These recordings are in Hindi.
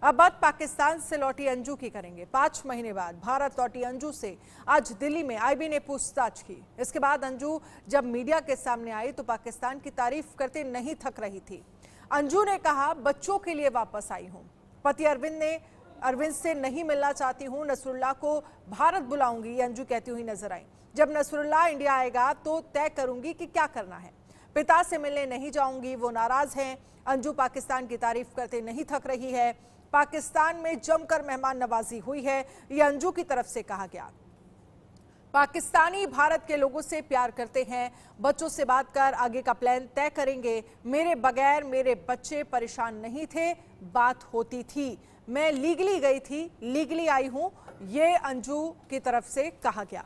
अब बात पाकिस्तान से लौटी अंजू की करेंगे। 5 महीने बाद भारत लौटी अंजू से आज दिल्ली में आईबी ने पूछताछ की। इसके बाद अंजू जब मीडिया के सामने आई तो पाकिस्तान की तारीफ करते नहीं थक रही थी। अंजू ने कहा, बच्चों के लिए वापस आई हूं, पति अरविंद से नहीं मिलना चाहती हूं, नसरुल्लाह को भारत बुलाऊंगी, ये अंजू कहती हुई नजर आई। जब नसरुल्लाह इंडिया आएगा तो तय करूंगी कि क्या करना है। पिता से मिलने नहीं जाऊंगी, वो नाराज हैं। अंजू पाकिस्तान की तारीफ करते नहीं थक रही है। पाकिस्तान में जमकर मेहमान नवाजी हुई है, ये अंजू की तरफ से कहा गया। पाकिस्तानी भारत के लोगों से प्यार करते हैं, बच्चों से बात कर आगे का प्लान तय करेंगे। मेरे बगैर मेरे बच्चे परेशान नहीं थे, बात होती थी। मैं लीगली गई थी, लीगली आई हूं, ये अंजू की तरफ से कहा गया।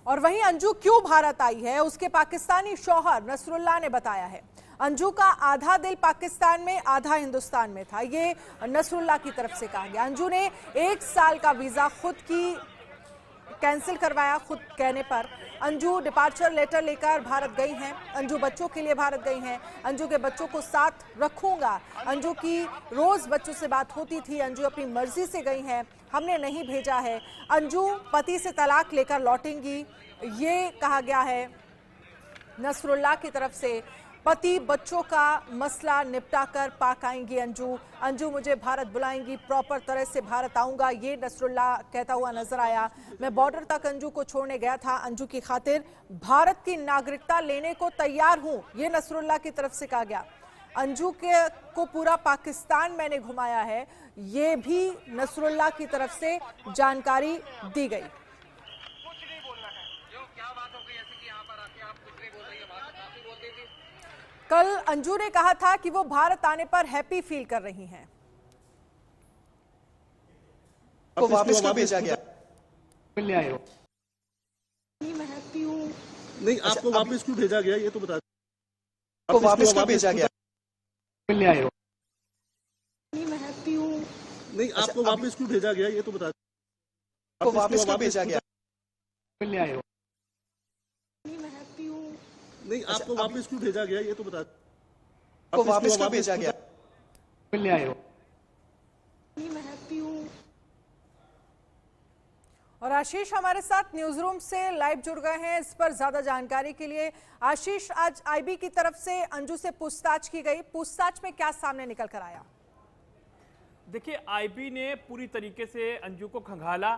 और वहीं अंजू क्यों भारत आई है, उसके पाकिस्तानी शौहर नसरुल्लाह ने बताया है। अंजू का आधा दिल पाकिस्तान में आधा हिंदुस्तान में था, ये नसरुल्लाह की तरफ से कहा गया। अंजू ने 1 साल का वीजा खुद की कैंसिल करवाया, खुद कहने पर। अंजू डिपार्चर लेटर लेकर भारत गई हैं। अंजू बच्चों के लिए भारत गई हैं। अंजू के बच्चों को साथ रखूंगा। अंजू की रोज बच्चों से बात होती थी। अंजू अपनी मर्जी से गई हैं, हमने नहीं भेजा है। अंजू पति से तलाक लेकर लौटेंगी, ये कहा गया है नसरुल्लाह की तरफ से। पति बच्चों का मसला निपटाकर पाक आएंगी अंजू। अंजू मुझे भारत बुलाएंगी, प्रॉपर तरह से भारत आऊंगा, ये नसरुल्लाह कहता हुआ नजर आया। मैं बॉर्डर तक अंजू को छोड़ने गया था, अंजू की खातिर भारत की नागरिकता लेने को तैयार हूं, ये नसरुल्लाह की तरफ से कहा गया। अंजू को पूरा पाकिस्तान मैंने घुमाया है, ये भी नसरुल्लाह की तरफ से जानकारी दी गई। कल अंजू ने कहा था कि वो भारत आने पर हैप्पी फील कर रही हैं। को वापस क्यों भेजा गया? मिलने आए हो? मैं हैप्पी हूँ। नहीं, आपको वापस क्यों भेजा गया ये तो बता। को वापस क्यों भेजा गया? मिलने आए हो? मैं हैप्पी हूँ। नहीं, आपको वापस क्यों भेजा गया ये तो बता। को वापस क्यों भेजा गया? मिलने आए हो? नहीं, आपको वापस क्यों भेजा गया ये तो बता। को वापस क्यों भेजा गया? मिलने आए हो? मैं हैप्पी हूँ। और आशीष हमारे साथ न्यूज रूम से लाइव जुड़ गए हैं इस पर ज्यादा जानकारी के लिए। आशीष, आज आईबी की तरफ से अंजू से पूछताछ की गई, पूछताछ में क्या सामने निकल कर आया? देखिए, आईबी ने पूरी तरीके से अंजू को खंगाला,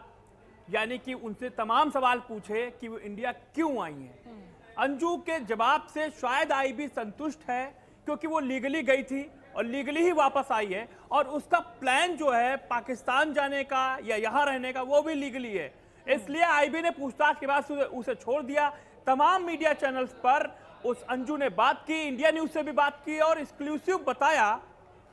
यानी कि उनसे तमाम सवाल पूछे कि वो इंडिया क्यों आई हैं। अंजू के जवाब से शायद आईबी संतुष्ट है, क्योंकि वो लीगली गई थी और लीगली ही वापस आई है, और उसका प्लान जो है पाकिस्तान जाने का या यहाँ रहने का वो भी लीगली है। इसलिए आईबी ने पूछताछ के बाद उसे छोड़ दिया। तमाम मीडिया चैनल्स पर उस अंजू ने बात की, इंडिया न्यूज से भी बात की और एक्सक्लूसिव बताया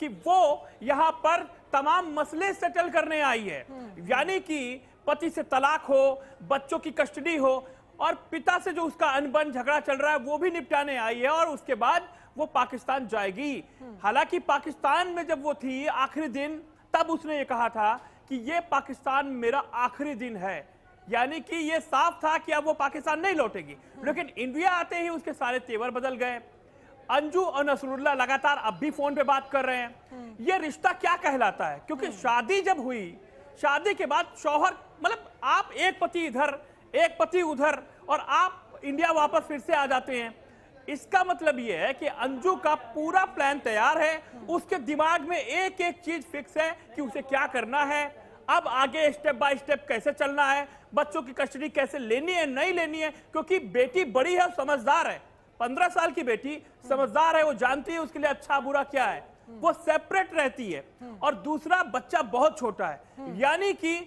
कि वो यहाँ पर तमाम मसले सेटल करने आई है, यानी कि पति से तलाक हो, बच्चों की कस्टडी हो और पिता से जो उसका अनबन झगड़ा चल रहा है वो भी निपटाने आई है, और उसके बाद वो पाकिस्तान जाएगी। हालांकि पाकिस्तान में जब वो थी आखिरी दिन, तब उसने ये कहा था कि ये पाकिस्तान मेरा आखिरी दिन है, यानी कि ये साफ था कि अब वो पाकिस्तान नहीं लौटेगी। लेकिन इंडिया आते ही उसके सारे तेवर बदल गए। अंजू और नसरुल्लाह लगातार अब भी फोन पे बात कर रहे हैं। ये रिश्ता क्या कहलाता है? क्योंकि शादी जब हुई, शादी के बाद शौहर, मतलब आप एक पति इधर एक पति उधर और आप इंडिया वापस फिर से आ जाते हैं। इसका मतलब यह है कि अंजू का पूरा प्लान तैयार है, उसके दिमाग में एक एक चीज फिक्स है कि उसे क्या करना है, अब आगे स्टेप बाय स्टेप कैसे चलना है, बच्चों की कस्टडी कैसे लेनी है नहीं लेनी है। क्योंकि बेटी बड़ी है, समझदार है, 15 साल की बेटी समझदार है, वो जानती है उसके लिए अच्छा बुरा क्या है, वो सेपरेट रहती है। और दूसरा, बच्चा बहुत छोटा है, यानी कि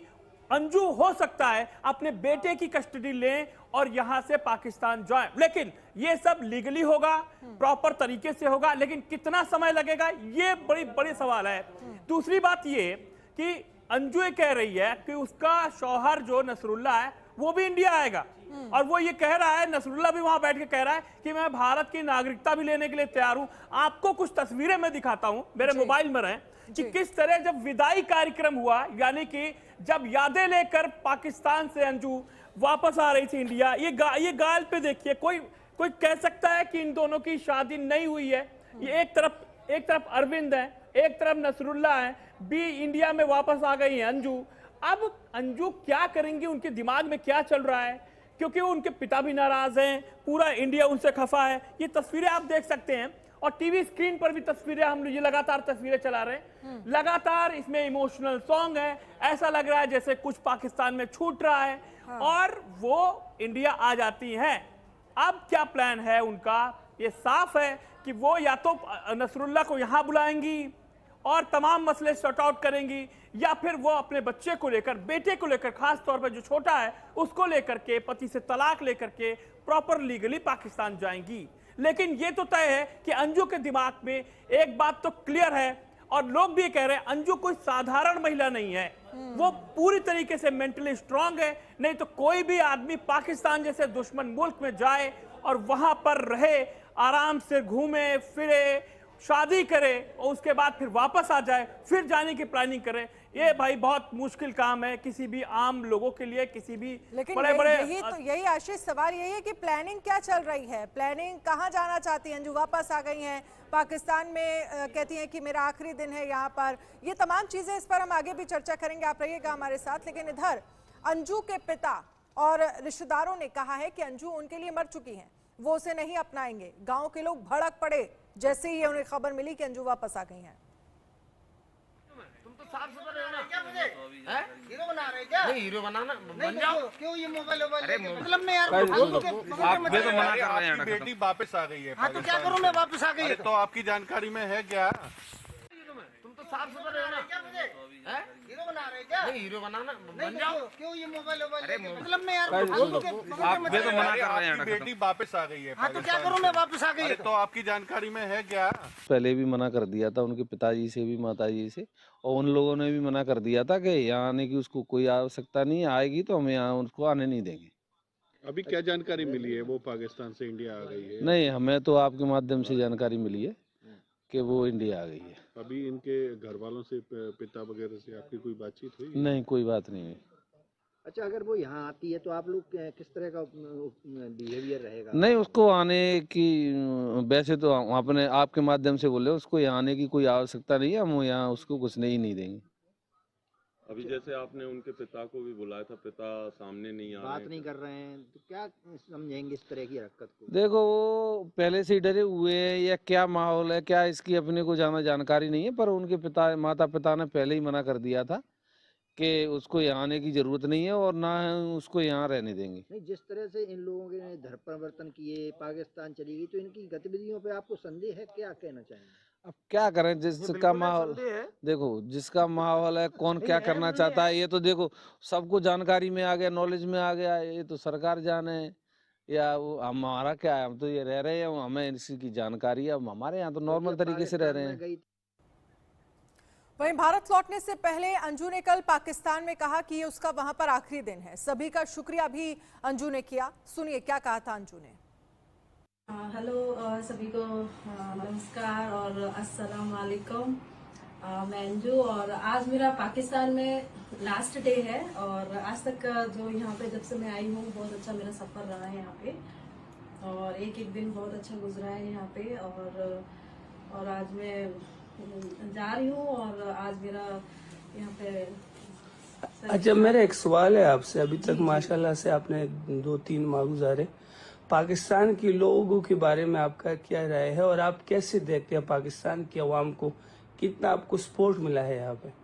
अंजू हो सकता है अपने बेटे की कस्टडी लें और यहां से पाकिस्तान जाए। लेकिन ये सब लीगली होगा, प्रॉपर तरीके से होगा, लेकिन कितना समय लगेगा ये बड़ी सवाल है। दूसरी बात ये कि अंजू ये कह रही है कि उसका शौहर जो नसरुल्लाह है वो भी इंडिया आएगा, और वो ये कह रहा है, नसरुल्लाह भी वहां बैठ के कह रहा है कि मैं भारत की नागरिकता भी लेने के लिए तैयार हूं। आपको कुछ तस्वीरें मैं दिखाता हूं, मेरे मोबाइल में रहे। कि किस तरह जब विदाई कार्यक्रम हुआ, यानी कि जब यादें लेकर पाकिस्तान से अंजू वापस आ रही थी इंडिया, ये गाल पे देखिए, कोई कह सकता है कि इन दोनों की शादी नहीं हुई है। ये एक तरफ अरविंद है, एक तरफ नसरुल्ला है, भी इंडिया में वापस आ गई है अंजू। अब अंजू क्या करेंगी, उनके दिमाग में क्या चल रहा है, क्योंकि उनके पिता भी नाराज हैं, पूरा इंडिया उनसे खफा है। ये तस्वीरें आप देख सकते हैं और टीवी स्क्रीन पर भी तस्वीरें, हम ये लगातार तस्वीरें चला रहे हैं, लगातार इसमें इमोशनल सॉन्ग है। ऐसा लग रहा है जैसे कुछ पाकिस्तान में छूट रहा है और वो इंडिया आ जाती हैं। अब क्या प्लान है उनका, ये साफ है कि वो या तो नसरुल्ला को यहां बुलाएंगी और तमाम मसले सॉर्ट आउट करेंगी, या फिर वो अपने बच्चे को लेकर, बेटे को लेकर, खास तौर पर जो छोटा है उसको लेकर के, पति से तलाक लेकर के प्रॉपर लीगली पाकिस्तान जाएंगी। लेकिन ये तो तय है कि अंजू के दिमाग में एक बात तो क्लियर है, और लोग भी कह रहे हैं अंजू कोई साधारण महिला नहीं है, वो पूरी तरीके से मेंटली स्ट्रांग है। नहीं तो कोई भी आदमी पाकिस्तान जैसे दुश्मन मुल्क में जाए और वहां पर रहे, आराम से घूमे फिरे, शादी करे और उसके बाद फिर वापस आ जाए, फिर जाने की प्लानिंग करे, ये भाई बहुत मुश्किल काम है किसी भी आम लोगों के लिए, किसी भी लेकिन बड़े यही आशीष, सवाल यही है कि प्लानिंग क्या चल रही है, प्लानिंग कहाँ जाना चाहती हैं अंजू? वापस आ गई हैं पाकिस्तान में, कहती हैं कि मेरा आखिरी दिन है यहाँ पर। ये तमाम चीजें, इस पर हम आगे भी चर्चा करेंगे, आप रहिएगा हमारे साथ। लेकिन इधर अंजू के पिता और रिश्तेदारों ने कहा है कि अंजू उनके लिए मर चुकी हैं, वो उसे नहीं अपनाएंगे। गांव के लोग भड़क पड़े जैसे ही उन्हें खबर मिली कि अंजू वापस आ गई हैं। तुम तो साफ सुथरे हो ना, क्या मुझे हीरो बना रहे क्या? नहीं हीरो बनाना बन जाओ। क्यों ये मोबाइल मतलब में यार, आप तो मना कर रहे हैं। बेटी वापस आ गई है। हाँ तो क्या करूँ मैं, वापस आ गई तो आपकी जानकारी में है क्या? तुम तो साफ सुथरे हो ना, क्या मुझे हीरो बना रहे क्या? नहीं हीरो बनाना बन जाओ। क्यों ये मोबाइल मतलब में यार, आप तो मना कर रहे हैं। बेटी वापस आ गई है। हाँ तो क्या करूँ मैं, वापस आ गई तो आपकी जानकारी में है क्या? पहले भी मना कर दिया था उनके पिताजी से भी, माताजी से, और उन लोगों ने भी मना कर दिया था कि यहाँ आने की उसको कोई आवश्यकता नहीं, आएगी तो हम यहाँ उसको आने नहीं देंगे। अभी क्या जानकारी मिली है, वो पाकिस्तान से इंडिया आ गई है? नहीं, हमें तो आपके माध्यम से जानकारी मिली है कि वो इंडिया आ गई है। अभी इनके घर वालों से, पिता वगैरह से आपकी कोई बातचीत हुई? नहीं, कोई बात नहीं हुई। अच्छा, अगर वो यहाँ आती है तो आप लोग किस तरह का बिहेवियर रहेगा? नहीं, उसको आने की, वैसे तो अपने आपके माध्यम से बोले, उसको यहाँ आने की कोई आवश्यकता नहीं है, हम यहाँ उसको कुछ नहीं देंगे। अभी जैसे आपने उनके पिता को भी बुलाया था, पिता सामने नहीं आ रहे, बात नहीं कर रहे हैं, तो क्या समझेंगे इस तरह की हरकत को? देखो, वो पहले से ही डरे हुए हैं या क्या माहौल है, क्या इसकी अपने को जानकारी नहीं है, पर उनके माता पिता ने पहले ही मना कर दिया था कि उसको यहाँ आने की जरूरत नहीं है और ना उसको यहाँ रहने देंगे। नहीं, जिस तरह से इन लोगों के धर्म परिवर्तन किए, पाकिस्तान चली गई, तो इनकी गतिविधियों पे आपको संदेह है? क्या कहना चाहेंगे? अब क्या करें, जिसका माहौल, देखो जिसका माहौल है, कौन क्या करना चाहता है, ये तो देखो सबको जानकारी में आ गया, नॉलेज में आ गया, ये तो सरकार जाने या हमारा क्या है, हम तो ये रह रहे हैं, हमें इसकी जानकारी है, हमारे यहाँ तो नॉर्मल तरीके से रह रहे हैं। वहीं भारत लौटने से पहले अंजू ने कल पाकिस्तान में कहा कि ये उसका वहां पर आखिरी दिन है। सभी का शुक्रिया भी अंजू ने किया, सुनिए क्या कहा था अंजू ने। हेलो सभी को नमस्कार और अस्सलाम वालेकुम। मैं अंजू और आज मेरा पाकिस्तान में लास्ट डे है और आज तक जो यहाँ पे जब से मैं आई हूँ बहुत अच्छा मेरा सफ़र रहा है यहाँ पे और एक एक दिन बहुत अच्छा गुजरा है यहाँ पे और आज मैं जा रही हूँ और आज मेरा यहाँ पे। अच्छा, मेरा एक सवाल है आपसे। अभी तक माशाल्लाह से आपने 2-3 माह गुजारे, पाकिस्तान के लोगों के बारे में आपका क्या राय है और आप कैसे देखते हैं पाकिस्तान की आवाम को, कितना आपको सपोर्ट मिला है यहाँ पे?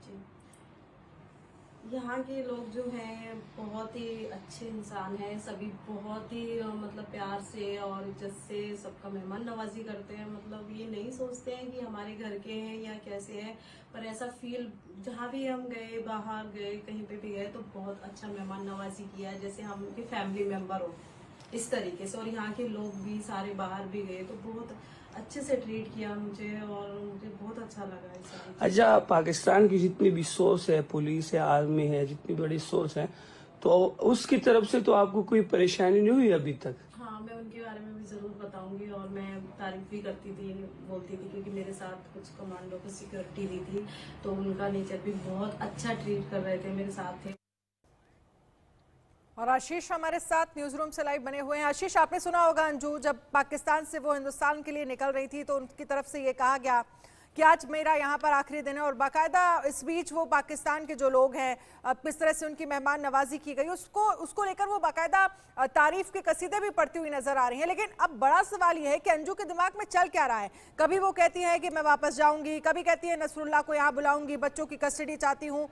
यहाँ के लोग जो हैं बहुत ही अच्छे इंसान हैं, सभी बहुत ही मतलब प्यार से और इज्जत से सबका मेहमान नवाजी करते हैं। मतलब ये नहीं सोचते हैं कि हमारे घर के हैं या कैसे हैं, पर ऐसा फील जहाँ भी हम गए, बाहर गए, कहीं पे भी गए तो बहुत अच्छा मेहमान नवाजी किया है, जैसे हम उनके फैमिली मेम्बर हो इस तरीके से। और यहाँ के लोग भी सारे बाहर भी गए तो बहुत अच्छे से ट्रीट किया मुझे और मुझे बहुत अच्छा लगा। अच्छा, पाकिस्तान की जितनी भी सोर्स है, पुलिस है, आर्मी है, जितनी बड़ी सोर्स है, तो उसकी तरफ से तो आपको कोई परेशानी नहीं हुई अभी तक? हाँ, हाँ, मैं उनके बारे में भी जरूर बताऊंगी और मैं तारीफ भी करती थी, बोलती थी, क्योंकि मेरे साथ कुछ कमांडो को सिक्योरिटी दी थी, तो उनका नेचर भी बहुत अच्छा ट्रीट कर रहे थे, मेरे साथ थे। और आशीष हमारे साथ न्यूज रूम से लाइव बने हुए हैं। आशीष, आपने सुना होगा अंजू जब पाकिस्तान से वो हिंदुस्तान के लिए निकल रही थी तो उनकी तरफ से ये कहा गया कि आज मेरा यहाँ पर आखिरी दिन है, और बाकायदा इस बीच वो पाकिस्तान के जो लोग हैं किस तरह से उनकी मेहमान नवाजी की गई उसको लेकर वो बाकायदा तारीफ के कसीदे भी पढ़ती हुई नजर आ रही हैं। लेकिन अब बड़ा सवाल ये है कि अंजू के दिमाग में चल क्या रहा है। कभी वो कहती है कि मैं वापस जाऊंगी, कभी कहती है नसरुल्लाह को यहाँ बुलाऊंगी, बच्चों की कस्टडी चाहती हूँ।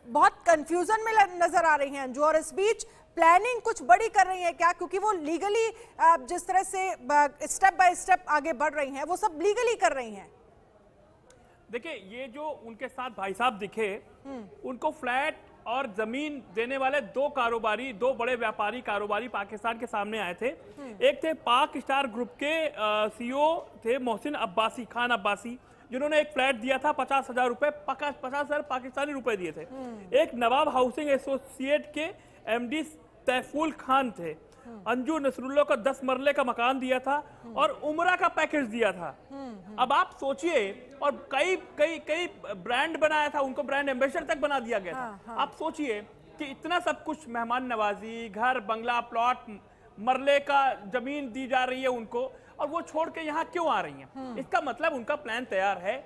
बहुत कंफ्यूजन में नजर आ रही हैं अंजू, और इस बीच प्लानिंग कुछ बड़ी कर रही है क्या? क्योंकि वो लीगली जिस तरह से स्टेप बाय स्टेप आगे बढ़ रही हैं, वो सब लीगली कर रही हैं। देखिए, ये जो उनके साथ भाई साहब दिखे, उनको फ्लैट और जमीन देने वाले दो बड़े व्यापारी कारोबारी पाकिस्तान के सामने आए थे। एक थे पाक स्टार ग्रुप के सीईओ थे मोहसिन अब्बासी, खान अब्बासी, जिन्होंने एक फ्लैट दिया था 50,000 रुपए, 50,000 पाकिस्तानी रुपए दिए थे। एक नवाब हाउसिंग एसोसिएट के एमडी तैफुल खान थे। अंजू नसरुल्लाह को 10 मरले का मकान दिया था और उमरा का पैकेज दिया था। अब आप सोचिए, और कई ब्रांड बनाया था, उनको ब्रांड एम्बेसडर तक बना दिया गया था। आप सोचिए कि इतना सब कुछ, मेहमान नवाजी, घर, बंगला, प्लॉट, मरले का जमीन दी जा रही है उनको, और वो छोड़ के यहाँ क्यों आ रही हैं? इसका मतलब उनका प्लान तैयार है।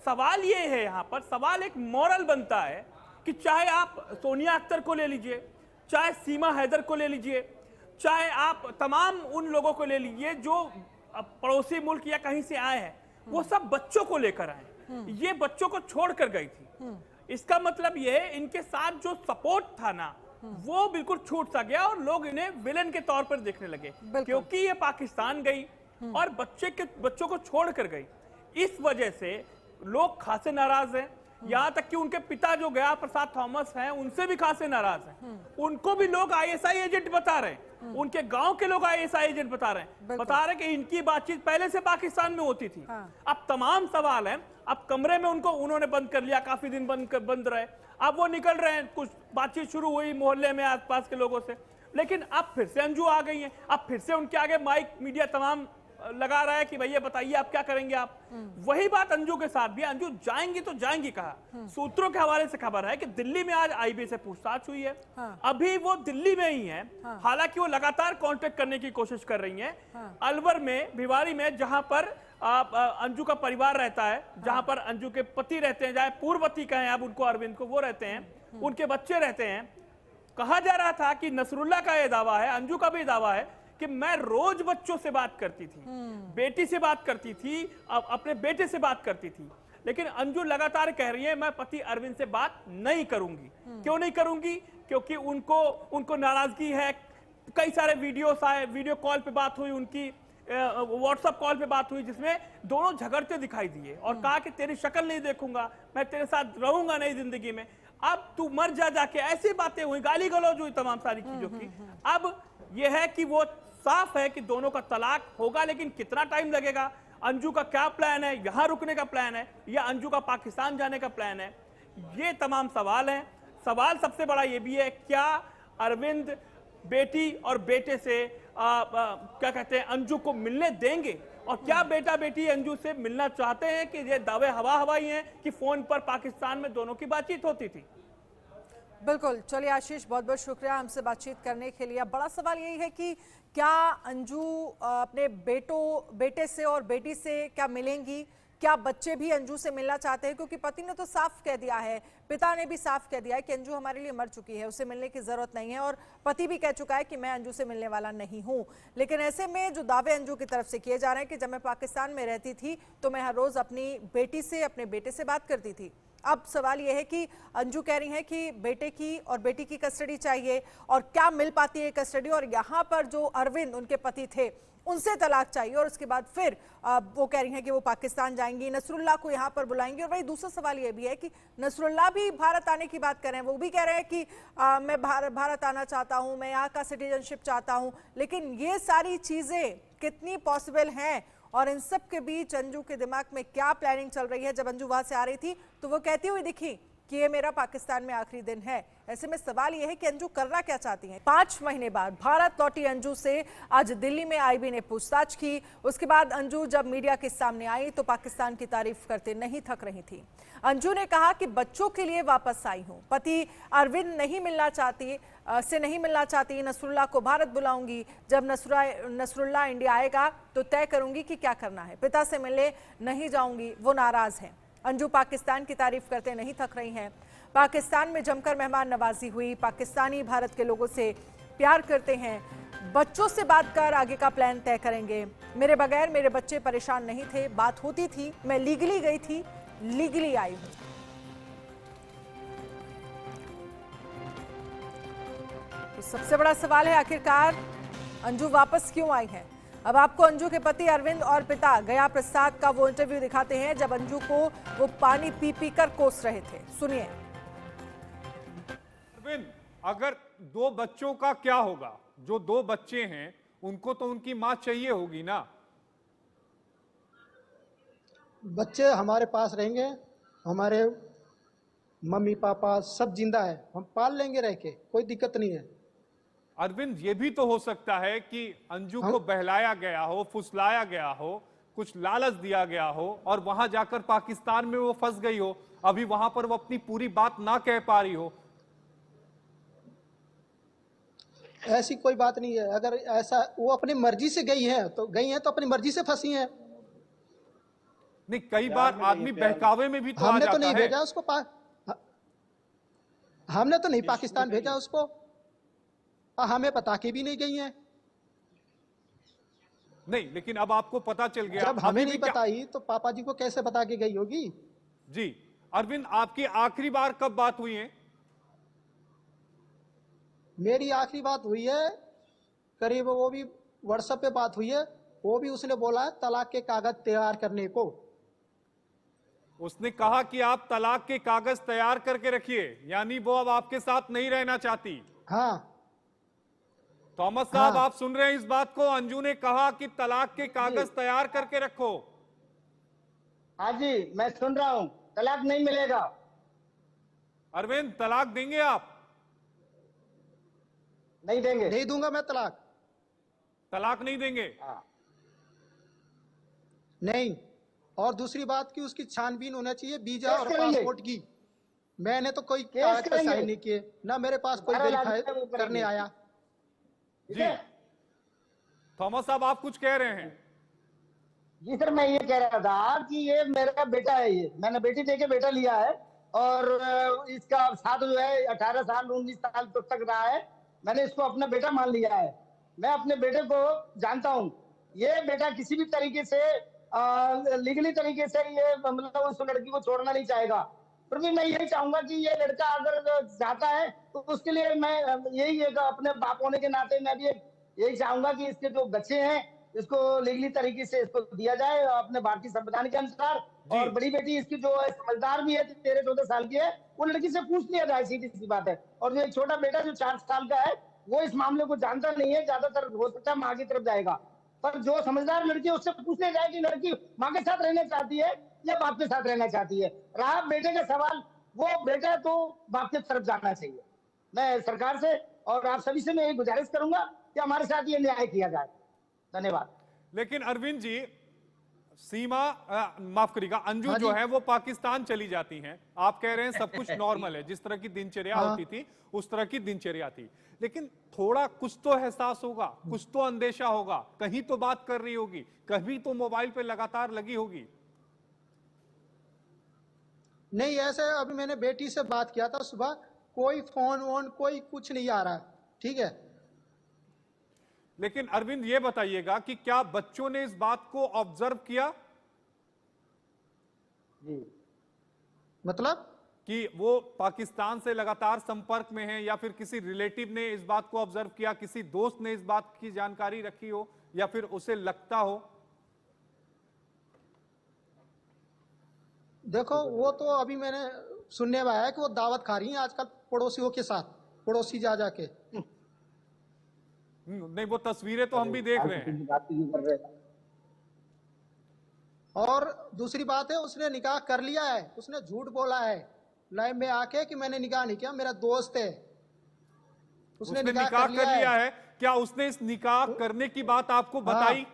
सवाल ये है, यहाँ पर सवाल एक मॉरल बनता है कि चाहे आप सोनिया अख्तर को ले लीजिए, चाहे सीमा हैदर को ले लीजिए, चाहे आप तमाम उन लोगों को ले लीजिए जो पड़ोसी मुल्क या कहीं से आए हैं, वो सब बच्चों को लेकर आए। ये बच्चों को छोड़कर गई थी। इसका मतलब ये है, इनके साथ जो सपोर्ट था ना, वो बिल्कुल छूट सा गया और लोग इन्हें विलन के तौर पर देखने लगे, क्योंकि ये पाकिस्तान गई और बच्चों को छोड़कर गई। इस वजह से लोग खासे नाराज हैं। यहाँ तक कि उनके पिता जो गया प्रसाद थॉमस हैं, उनसे भी खासे नाराज हैं। उनको भी लोग आईएसआई एजेंट बता रहे हैं, उनके गांव के लोग आईएसआई एजेंट बता रहे हैं कि इनकी बातचीत पहले से पाकिस्तान में होती थी। अब तमाम सवाल हैं। अब कमरे में उन्होंने बंद कर लिया, काफी दिन बंद रहे। अब वो निकल रहे हैं, कुछ बातचीत शुरू हुई मोहल्ले में आसपास के लोगों से, लेकिन अब फिर से अंजू आ गई हैं। अब फिर से उनके आगे माइक मीडिया तमाम लगा रहा है कि भैया बताइए आप क्या करेंगे आप। वही बात अंजू के साथ भी, अंजू जाएंगी तो जाएंगी कहा। सूत्रों के हवाले से खबर है कि दिल्ली में आज आईबी से पूछताछ हुई है। अभी वो दिल्ली में ही है। हालांकि वो लगातार कांटेक्ट करने की कोशिश कर रही हैं। अलवर में, भिवारी में, जहां पर अंजू का परिवार रहता है, जहां पर अंजू के पति रहते हैं, चाहे पूर्ववती कहें अब उनको, अरविंद को, वो रहते हैं, उनके बच्चे रहते हैं। कहा जा रहा था कि नसरुल्लाह का यह दावा है, अंजू का भी दावा है कि मैं रोज बच्चों से बात करती थी, बेटी से बात करती थी, अपने बेटे से बात करती थी। लेकिन अंजू लगातार कह रही है मैं पति अरविंद से बात नहीं करूंगी। क्यों नहीं करूंगी? क्योंकि उनको नाराजगी है। कई सारे वीडियोस आए, वीडियो कॉल पे बात हुई उनकी, व्हाट्सएप कॉल पे बात हुई, जिसमें दोनों झगड़ते दिखाई दिए और कहा कि तेरी शक्ल नहीं देखूंगा, मैं तेरे साथ रहूंगा नहीं जिंदगी में, अब तू मर जाके। ऐसी बातें हुई, गाली गलौज हुई तमाम सारी चीजों की। अब यह है कि वो साफ है कि दोनों का तलाक होगा, लेकिन कितना टाइम लगेगा, अंजू का क्या प्लान है, यहां रुकने का प्लान है या अंजू का पाकिस्तान जाने का प्लान है, ये तमाम सवाल हैं। सवाल सबसे बड़ा ये भी है, क्या अरविंद बेटी और बेटे से क्या कहते हैं, अंजू को मिलने देंगे? और क्या बेटा बेटी अंजू से मिलना चाहते हैं? कि ये दावे हवाई हैं कि फोन पर पाकिस्तान में दोनों की बातचीत होती थी। बिल्कुल। चलिए आशीष, बहुत बहुत शुक्रिया हमसे बातचीत करने के लिए। बड़ा सवाल यही है कि क्या अंजू अपने बेटे से और बेटी से क्या मिलेंगी? क्या बच्चे भी अंजू से मिलना चाहते हैं? क्योंकि पति ने तो साफ कह दिया है, पिता ने भी साफ कह दिया है कि अंजू हमारे लिए मर चुकी है, उसे मिलने की जरूरत नहीं है, और पति भी कह चुका है कि मैं अंजू से मिलने वाला नहीं हूं। लेकिन ऐसे में जो दावे अंजू की तरफ से किए जा रहे हैं कि जब मैं पाकिस्तान में रहती थी तो मैं हर रोज अपनी बेटी से, अपने बेटे से बात करती थी। अब सवाल यह है कि अंजू कह रही है कि बेटे की और बेटी की कस्टडी चाहिए, और क्या मिल पाती है कस्टडी, और यहाँ पर जो अरविंद उनके पति थे उनसे तलाक चाहिए, और उसके बाद फिर वो कह रही हैं कि वो पाकिस्तान जाएंगी, नसरुल्लाह को यहाँ पर बुलाएंगी। और वही दूसरा सवाल ये भी है कि नसरुल्लाह भी भारत आने की बात कर रहे हैं, वो भी कह रहे हैं कि मैं भारत आना चाहता हूँ, मैं यहाँ का सिटीजनशिप चाहता हूँ। लेकिन ये सारी चीज़ें कितनी पॉसिबल हैं, और इन सब के बीच अंजू के दिमाग में क्या प्लानिंग चल रही है? जब अंजू वहां से आ रही थी तो वो कहती हुई दिखी कि ये मेरा पाकिस्तान में आखिरी दिन है। ऐसे में सवाल यह है कि अंजू करना क्या चाहती हैं। 5 महीने बाद भारत लौटी अंजू से आज दिल्ली में आईबी ने पूछताछ की। उसके बाद अंजू जब मीडिया के सामने आई तो पाकिस्तान की तारीफ करते नहीं थक रही थी। अंजू ने कहा कि बच्चों के लिए वापस आई हूं, पति अरविंद नहीं मिलना चाहती, नसरुल्लाह को भारत बुलाऊंगी। जब नसरुल्लाह इंडिया आएगा तो तय करूंगी कि क्या करना है। पिता से मिलने नहीं जाऊंगी, वो नाराज हैं। अंजू पाकिस्तान की तारीफ करते नहीं थक रही हैं। पाकिस्तान में जमकर मेहमान नवाजी हुई। पाकिस्तानी भारत के लोगों से प्यार करते हैं। बच्चों से बात कर आगे का प्लान तय करेंगे। मेरे बगैर मेरे बच्चे परेशान नहीं थे, बात होती थी, मैं लीगली गई थी, लीगली आई हूं। तो सबसे बड़ा सवाल है आखिरकार अंजू वापस क्यों आई है। अब आपको अंजू के पति अरविंद और पिता गया प्रसाद का वो इंटरव्यू दिखाते हैं जब अंजू को वो पानी पी पी कर कोस रहे थे। सुनिए। अरविंद, अगर 2 बच्चों का क्या होगा? जो 2 बच्चे हैं उनको तो उनकी मां चाहिए होगी ना? बच्चे हमारे पास रहेंगे, हमारे मम्मी पापा सब जिंदा है, हम पाल लेंगे रह के, कोई दिक्कत नहीं है। अरविंद, ये भी तो हो सकता है कि अंजू को बहलाया गया हो, फुसलाया गया हो, कुछ लालच दिया गया हो और वहां जाकर पाकिस्तान में वो फंस गई हो। अभी वहां पर वो अपनी पूरी बात ना कह पा रही हो। ऐसी कोई बात नहीं है। अगर ऐसा वो अपनी मर्जी से गई है तो अपनी मर्जी से फंसी है। नहीं, कई बार आदमी बहकावे में भी तो हमने आ जाता तो नहीं है। भेजा उसको हमने तो नहीं पाकिस्तान भेजा उसको, हमें बता के भी नहीं गई है। नहीं, लेकिन अब आपको पता चल गया। जब हमें नहीं बताई तो पापा जी को कैसे बता के गई होगी? जी अरविंद, आपकी आखिरी बार कब बात हुई है? मेरी आखिरी बात हुई है करीब, वो भी व्हाट्सएप पे बात हुई है। वो भी उसने बोला है तलाक के कागज तैयार करने को। उसने कहा कि आप तलाक के कागज तैयार करके रखिए, यानी वो अब आपके साथ नहीं रहना चाहती। हाँ थॉमस साहब, आप सुन रहे हैं इस बात को? अंजू ने कहा कि तलाक के कागज तैयार करके रखो। हाँ जी, मैं सुन रहा हूँ। तलाक नहीं मिलेगा। अरविंद, तलाक देंगे आप? नहीं देंगे। नहीं दूंगा मैं तलाक। तलाक नहीं देंगे? नहीं। और दूसरी बात की उसकी छानबीन होना चाहिए वीजा और पासपोर्ट की। मैंने तो कोई कागज पर साइन नहीं किए, ना मेरे पास कोई वेरीफाई करने आया। जी थॉमस साहब, आप कुछ कह रहे हैं? जी सर, मैं ये कह रहा था कि ये मेरा बेटा है। ये मैंने बेटी देके बेटा लिया है और इसका साथ जो है 18 साल 19 साल तक रहा है। मैंने इसको अपना बेटा मान लिया है। मैं अपने बेटे को जानता हूँ। ये बेटा किसी भी तरीके से लीगली तरीके से ये मतलब उस लड़की को छोड़ना नहीं चाहेगा। फिर भी मैं यही चाहूंगा कि ये लड़का अगर चाहता है तो उसके लिए मैं यही अपने बाप होने के नाते मैं भी यही चाहूंगा कि इसके जो बच्चे हैं इसको लीगली तरीके से इसको दिया जाए अपने भारतीय संविधान के अनुसार। और बड़ी बेटी इसकी जो है समझदार भी है, 13-14 साल की है, वो लड़की से पूछ लिया जाए, सीधी सी बात है। और जो एक छोटा बेटा जो 4 साल का है वो इस मामले को जानता नहीं है, ज्यादातर हो सकता है माँ की तरफ जाएगा। पर जो समझदार लड़की है उससे पूछ लिया जाए कि लड़की माँ के साथ रहना चाहती है या बाप के साथ रहना चाहती है। रहा बेटे का सवाल, वो बेटा तो बाप की तरफ जाना चाहिए। मैं सरकार से और आप सभी से मैं ये गुजारिश करूंगा कि हमारे साथ ये न्याय किया जाए। धन्यवाद। लेकिन अरविंद जी, सीमा माफ करिएगा, अंजू जो है वो पाकिस्तान चली जाती हैं। आप कह रहे हैं सब कुछ नॉर्मल है, जिस तरह की दिनचर्या होती थी उस तरह की दिनचर्या थी। लेकिन थोड़ा कुछ तो एहसास होगा, कुछ तो अंदेशा होगा, कहीं तो बात कर रही होगी, कभी तो मोबाइल पे लगातार लगी होगी। नहीं, ऐसे अभी मैंने बेटी से बात किया था सुबह, कोई फोन वोन कोई कुछ नहीं आ रहा। ठीक है। लेकिन अरविंद ये बताइएगा कि क्या बच्चों ने इस बात को ऑब्जर्व किया? मतलब कि वो पाकिस्तान से लगातार संपर्क में हैं, या फिर किसी रिलेटिव ने इस बात को ऑब्जर्व किया, किसी दोस्त ने इस बात की जानकारी रखी हो, या फिर उसे लगता हो? देखो, वो तो अभी मैंने सुनने में आया कि वो दावत खा रही हैं आजकल पड़ोसियों के साथ, पड़ोसी जा जाके। नहीं, वो तस्वीरें तो हम भी देख रहे हैं। और दूसरी बात है, उसने निकाह कर लिया है, उसने झूठ बोला है। लाइव में आके कि मैंने निकाह नहीं किया, मेरा दोस्त है, उसने निकाह निकाह कर कर लिया लिया है। क्या उसने इस निकाह करने की बात आपको बताई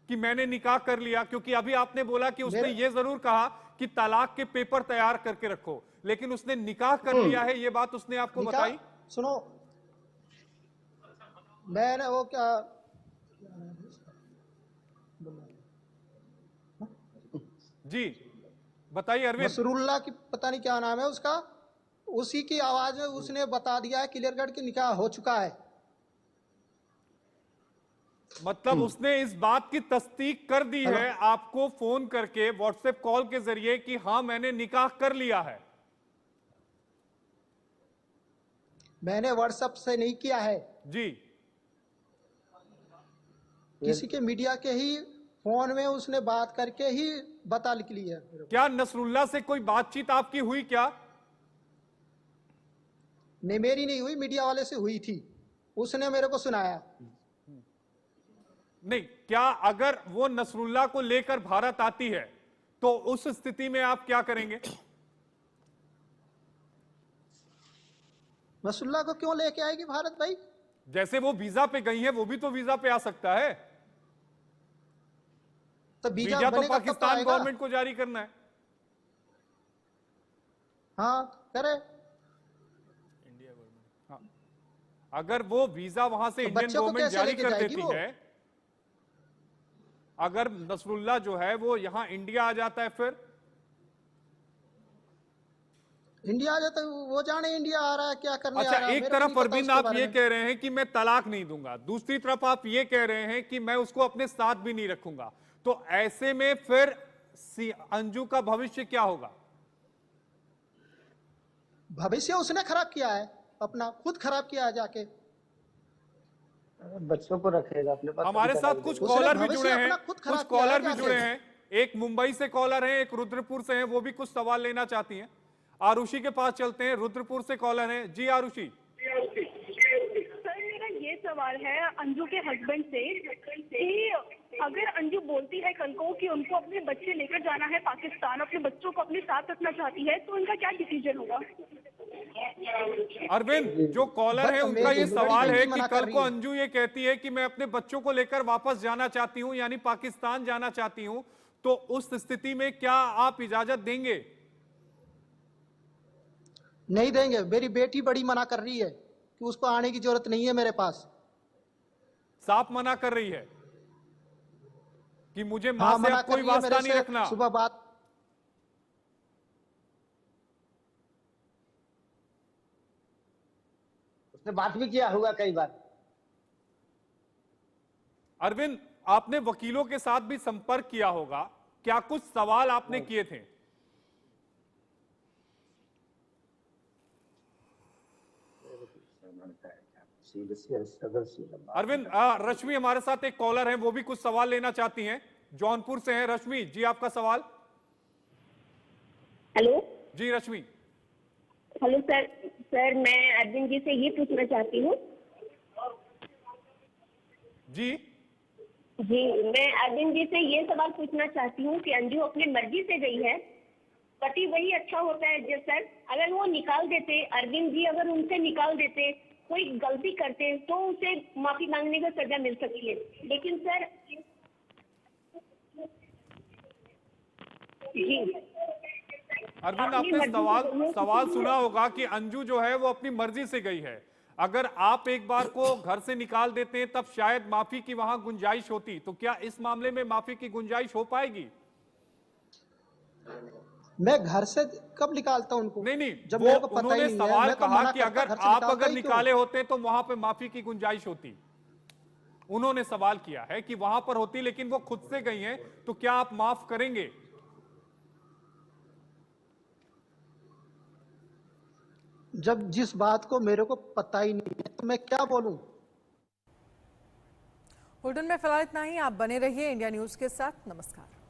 कि मैंने निकाह कर लिया? क्योंकि अभी आपने बोला कि उसने ये जरूर कहा कि तलाक के पेपर तैयार करके रखो, लेकिन उसने निकाह कर लिया है, ये बात उसने आपको बताई? सुनो, मैंने वो क्या जी बताइए अरविंद। नसरुल्लाह की पता नहीं क्या नाम है उसका, उसी की आवाज में उसने बता दिया है क्लियर कट कि निकाह हो चुका है। मतलब उसने इस बात की तस्दीक कर दी है आपको फोन करके व्हाट्सएप कॉल के जरिए कि हाँ मैंने निकाह कर लिया है? मैंने व्हाट्सएप से नहीं किया है जी, किसी के मीडिया के ही फोन में उसने बात करके ही बता लिख ली है। क्या नसरुल्लाह से कोई बातचीत आपकी हुई क्या? नहीं, मेरी नहीं हुई, मीडिया वाले से हुई थी, उसने मेरे को सुनाया। नहीं, क्या अगर वो नसरुल्लाह को लेकर भारत आती है तो उस स्थिति में आप क्या करेंगे? नसरुल्लाह को क्यों लेके आएगी भारत भाई? जैसे वो वीजा पे गई है वो भी तो वीजा पे आ सकता है। तो वीजा तो बनेगा तब पाकिस्तान आएगा। गवर्नमेंट को जारी करना है। हाँ करे। हाँ। अगर वो वीजा वहां से तो इंडियन बच्चों को गवर्नमेंट कैसे जारी लेके कर जाएगी देती वो? है, अगर नसरुल्लाह जो है वो यहां इंडिया आ जाता है, फिर इंडिया आ जाता है, वो जाने इंडिया आ रहा है क्या करने आ अच्छा, रहा है। एक मेरे को तरफ नहीं पता अरविंद उसके आप बारे ये में। कह रहे हैं कि मैं तलाक नहीं दूंगा, दूसरी तरफ आप ये कह रहे हैं कि मैं उसको अपने साथ भी नहीं रखूंगा, तो ऐसे में फिर अंजू का भविष्य क्या होगा? भविष्य उसने खराब किया है, अपना खुद खराब किया है जाके। बच्चों को रखेगा अपने पास। हमारे साथ कुछ उसने कॉलर भी भविष्य जुड़े हैं, अपना खुद खराब कुछ किया है कॉलर भी जाके। जुड़े हैं। एक मुंबई से कॉलर हैं, एक रुद्रपुर से हैं, वो भी कुछ सवाल लेना चाहती हैं। आरुषि के पास चलते हैं, रुद्रपुर से कॉलर हैं। जी आरुषि। सर मेरा ये सवाल है अंजू के हस्बैंड से कि अगर अंजू बोलती है कल को कि उनको अपने बच्चे लेकर जाना है पाकिस्तान, अपने बच्चों को अपने साथ रखना चाहती है, तो उनका क्या डिसीजन होगा? अरविंद, जो कॉलर है उनका ये सवाल है कि कल को अंजू ये कहती है कि मैं अपने बच्चों को लेकर वापस जाना चाहती हूं, यानी पाकिस्तान जाना चाहती हूं, तो उस स्थिति में क्या आप इजाजत देंगे? नहीं देंगे। मेरी बेटी बड़ी मना कर रही है कि उसको आने की जरूरत नहीं है मेरे पास। साफ मना कर रही है कि मुझे मां हाँ, से मना अब कर कोई रही है वास्ता मेरे नहीं से। रखना। सुबह बात उसने बात भी किया होगा कई बार। अरविंद, आपने वकीलों के साथ भी संपर्क किया होगा, क्या कुछ सवाल आपने किए थे? अरविंद, रश्मि हमारे साथ एक कॉलर है, वो भी कुछ सवाल लेना चाहती हैं, जौनपुर से हैं। रश्मि जी, आपका सवाल। हेलो जी रश्मि। Hello sir. सर मैं अरविंद जी से ये पूछना चाहती हूँ। जी जी, मैं अरविंद जी से ये सवाल पूछना चाहती हूँ कि अंजू अपनी मर्जी से गई है, पति वही अच्छा होता है जो सर, अगर वो निकाल देते, अरविंद जी अगर उनसे निकाल देते, कोई गलती करते तो उसे माफी मांगने का सजा मिल सकती है, लेकिन सर जी अरविंद, आपने सवाल सुना होगा कि अंजू जो है वो अपनी मर्जी से गई है, अगर आप एक बार को घर से निकाल देते हैं तब शायद माफी की वहां गुंजाइश होती, तो क्या इस मामले में माफी की गुंजाइश हो पाएगी? मैं घर से कब निकालता हूं उनको? नहीं, जब वो मेरे को पता ही उन्होंने नहीं है, सवाल मैं तो कहा मना कि करता, अगर घर से आप निकालता अगर ही क्यों? निकाले होते तो वहां पे माफी की गुंजाइश होती। उन्होंने सवाल किया है कि वहां पर होती, लेकिन वो खुद से गई हैं, तो क्या आप माफ करेंगे? जब जिस बात को मेरे को पता ही नहीं है तो मैं क्या बोलूं? बुलेटिन में फिलहाल इतना ही। आप बने रहिए इंडिया न्यूज के साथ। नमस्कार।